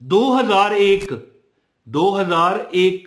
2001 2001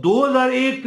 2001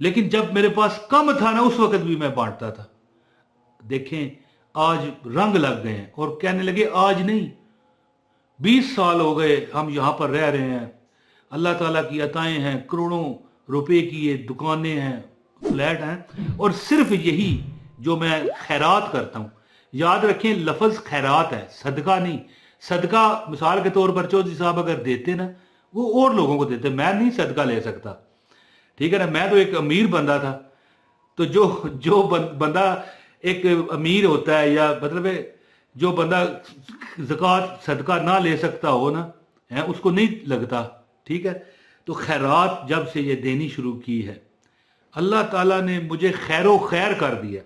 لیکن جب میرے پاس کم تھا نا اس وقت بھی میں بانٹتا تھا. دیکھیں آج رنگ لگ گئے ہیں اور کہنے لگے آج نہیں، 20 سال ہو گئے ہم یہاں پر رہ رہے ہیں، اللہ تعالیٰ کی عطائیں ہیں، کروڑوں روپے کی یہ دکانیں ہیں، فلیٹ ہیں، اور صرف یہی جو میں خیرات کرتا ہوں. یاد رکھیں لفظ خیرات ہے، صدقہ نہیں. صدقہ مثال کے طور پر چودھری صاحب اگر دیتے نا وہ اور لوگوں کو دیتے، میں نہیں صدقہ لے سکتا، ٹھیک ہے نا. میں تو ایک امیر بندہ تھا، تو جو بندہ ایک امیر ہوتا ہے یا مطلب ہے جو بندہ زکوٰۃ صدقہ نہ لے سکتا ہو نا اس کو نہیں لگتا، ٹھیک ہے. تو خیرات جب سے یہ دینی شروع کی ہے اللہ تعالیٰ نے مجھے خیر و خیر کر دیا.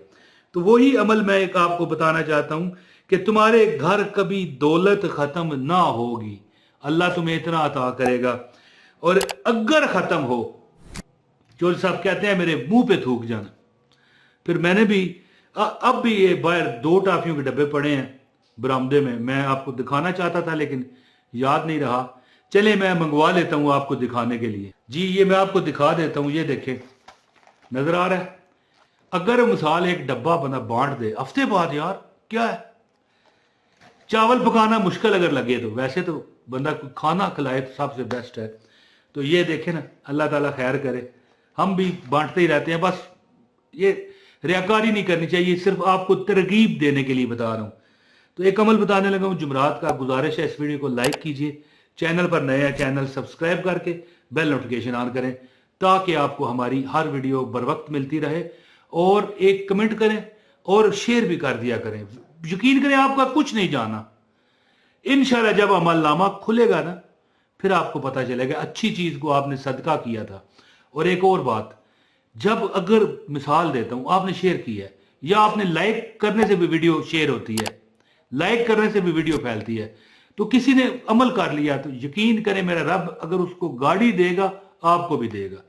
تو وہی عمل میں ایک آپ کو بتانا چاہتا ہوں کہ تمہارے گھر کبھی دولت ختم نہ ہوگی، اللہ تمہیں اتنا عطا کرے گا. اور اگر ختم ہو، چودھری صاحب کہتے ہیں میرے منہ پہ تھوک جانا. پھر میں نے بھی اب بھی یہ باہر 2 ٹافیوں کے ڈبے پڑے ہیں برآمدے میں آپ کو دکھانا چاہتا تھا لیکن یاد نہیں رہا. چلے میں منگوا لیتا ہوں آپ کو دکھانے کے لیے. جی یہ میں آپ کو دکھا دیتا ہوں، یہ دیکھیں نظر آ رہا ہے. اگر مثال ایک ڈبہ بندہ بانٹ دے ہفتے بعد، یار کیا ہے، چاول پکانا مشکل اگر لگے تو ویسے تو بندہ کھانا کھلائے تو سب سے بیسٹ ہے. تو یہ دیکھیں نا اللہ تعالیٰ خیر کرے. ہم بھی بانٹتے ہی رہتے ہیں، بس یہ ریاکاری نہیں کرنی چاہیے، صرف آپ کو ترغیب دینے کے لیے بتا رہا ہوں. تو ایک عمل بتانے لگا ہوں جمعرات کا. گزارش ہے اس ویڈیو کو لائک کیجئے، چینل پر نئے ہیں چینل سبسکرائب کر کے بیل نوٹیفیکیشن آن کریں تاکہ آپ کو ہماری ہر ویڈیو بر وقت ملتی رہے. اور ایک کمنٹ کریں اور شیئر بھی کر دیا کریں. یقین کریں آپ کا کچھ نہیں جانا، انشاءاللہ جب عمل نامہ کھلے گا نا پھر آپ کو پتہ چلے گا اچھی چیز کو آپ نے صدقہ کیا تھا. اور ایک اور بات، جب اگر مثال دیتا ہوں آپ نے شیئر کیا ہے یا آپ نے لائک کرنے سے بھی ویڈیو شیئر ہوتی ہے، لائک کرنے سے بھی ویڈیو پھیلتی ہے، تو کسی نے عمل کر لیا تو یقین کریں میرا رب اگر اس کو گاڑی دے گا آپ کو بھی دے گا،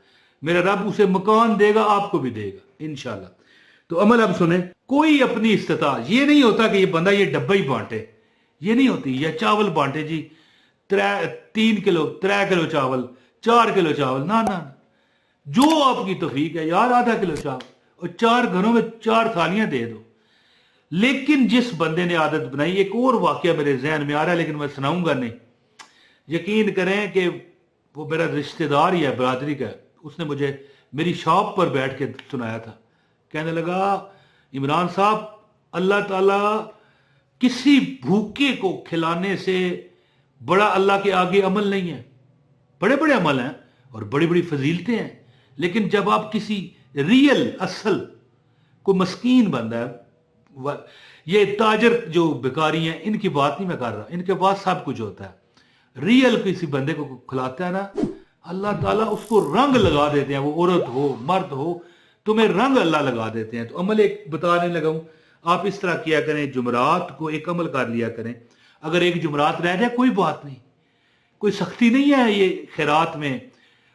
میرا رب اسے مکان دے گا آپ کو بھی دے گا انشاءاللہ. تو عمل اب سنیں. کوئی اپنی استطاعت، یہ نہیں ہوتا کہ یہ بندہ یہ ڈبہ ہی بانٹے، یہ نہیں ہوتی. یا چاول بانٹے جی 3 کلو 3 کلو چاول 4 کلو چاول، نہ جو آپ کی توفیق ہے یار، آدھا کلو چاول اور 4 گھروں میں 4 تھالیاں دے دو. لیکن جس بندے نے عادت بنائی، ایک اور واقعہ میرے ذہن میں آ رہا ہے لیکن میں سناؤں گا نہیں. یقین کریں کہ وہ میرا رشتہ دار ہی ہے، برادری کا. اس نے مجھے میری شاپ پر بیٹھ کے سنایا تھا. کہنے لگا عمران صاحب اللہ تعالیٰ کسی بھوکے کو کھلانے سے بڑا اللہ کے آگے عمل نہیں ہے. بڑے بڑے عمل ہیں اور بڑی بڑی فضیلتیں ہیں، لیکن جب آپ کسی ریئل اصل کو مسکین بندہ ہے، یہ تاجر جو بیکاری ہیں ان کی بات نہیں میں کر رہا، ان کے پاس سب کچھ ہوتا ہے. ریئل کسی بندے کو کھلاتا ہے نا اللہ تعالیٰ اس کو رنگ لگا دیتے ہیں، وہ عورت ہو مرد ہو تمہیں رنگ اللہ لگا دیتے ہیں. تو عمل ایک بتانے لگا ہوں، آپ اس طرح کیا کریں، جمعرات کو ایک عمل کر لیا کریں. اگر ایک جمعرات رہ جائے کوئی بات نہیں، کوئی سختی نہیں ہے یہ خیرات میں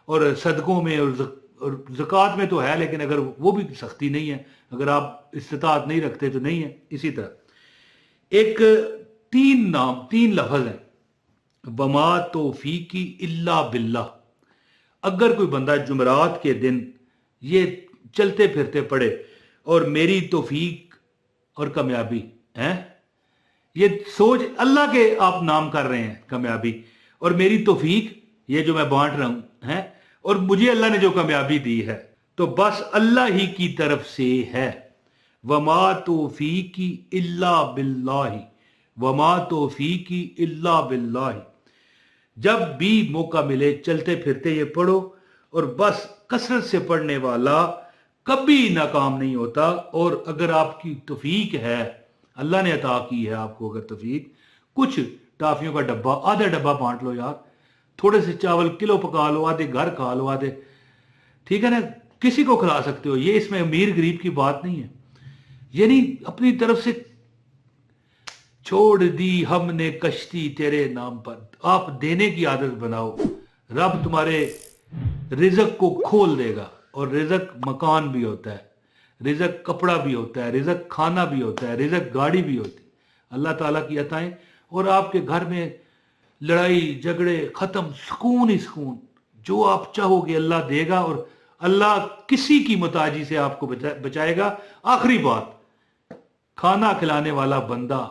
اور صدقوں میں اور زکوٰۃ میں تو ہے، لیکن اگر وہ بھی سختی نہیں ہے، اگر آپ استطاعت نہیں رکھتے تو نہیں ہے. اسی طرح ایک 3 لفظ ہیں، وما توفیقی الا باللہ. اگر کوئی بندہ جمعرات کے دن یہ چلتے پھرتے پڑے اور میری توفیق اور کامیابی ہے، یہ سوچ اللہ کے آپ نام کر رہے ہیں کامیابی، اور میری توفیق یہ جو میں بانٹ رہا ہوں ہے، اور مجھے اللہ نے جو کامیابی دی ہے تو بس اللہ ہی کی طرف سے ہے. وما توفیقی الا باللہ، وما توفیقی الا باللہ. جب بھی موقع ملے چلتے پھرتے یہ پڑھو، اور بس کثرت سے پڑھنے والا کبھی ناکام نہیں ہوتا. اور اگر آپ کی توفیق ہے، اللہ نے عطا کی ہے آپ کو اگر توفیق، کچھ ٹافیوں کا ڈبہ آدھا ڈبہ بانٹ لو یار، تھوڑے سے چاول کلو پکا لو، آدھے گھر کھا لو، آدھے ٹھیک ہے نا، کسی کو کھلا سکتے ہو. یہ اس میں امیر غریب کی بات نہیں ہے، یعنی اپنی طرف سے چھوڑ دی ہم نے کشتی تیرے نام پر. آپ دینے کی عادت بناؤ، رب تمہارے رزق کو کھول دے گا. اور رزق مکان بھی ہوتا ہے، رزق کپڑا بھی ہوتا ہے، رزق کھانا بھی ہوتا ہے، رزق گاڑی بھی ہوتی ہے، اللہ تعالیٰ کی عطائیں. اور آپ کے گھر میں لڑائی جھگڑے ختم، سکون ہی سکون. جو آپ چاہو گے اللہ دے گا. اور اللہ کسی کی محتاجی سے آپ کو بچائے گا. آخری بات، کھانا کھلانے والا بندہ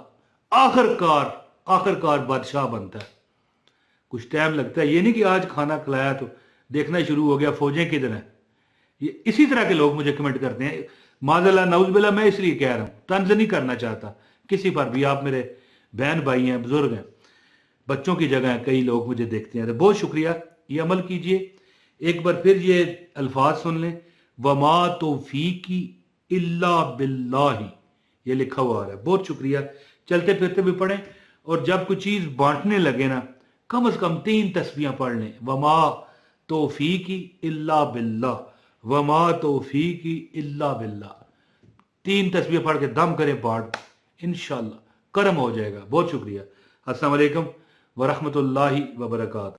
آخر کار بادشاہ بنتا ہے. کچھ ٹائم لگتا ہے، یہ نہیں کہ آج کھانا کھلایا تو دیکھنا شروع ہو گیا فوجیں کدھر ہیں. یہ اسی طرح کے لوگ مجھے کمنٹ کرتے ہیں. معاذ اللہ نعوذ باللہ، میں اس لیے کہہ رہا ہوں، طنز نہیں کرنا چاہتا کسی پر بھی. آپ میرے بہن بھائی ہیں، بزرگ ہیں، بچوں کی جگہ ہیں، کئی لوگ مجھے دیکھتے ہیں. بہت شکریہ، یہ عمل کیجئے. ایک بار پھر یہ الفاظ سن لیں، وما توفیقی الا باللہ، یہ لکھا ہوا آ رہا ہے. بہت شکریہ. چلتے پھرتے بھی پڑھیں، اور جب کوئی چیز بانٹنے لگے نا، کم از کم 3 تسبیحاں پڑھ لیں. وما توفیقی الا باللہ، وما توفیقی الا باللہ. 3 تسبیح پڑھ کے دم کریں پاٹ، انشاءاللہ کرم ہو جائے گا. بہت شکریہ. السلام علیکم ورحمۃ اللہ وبرکاتہ.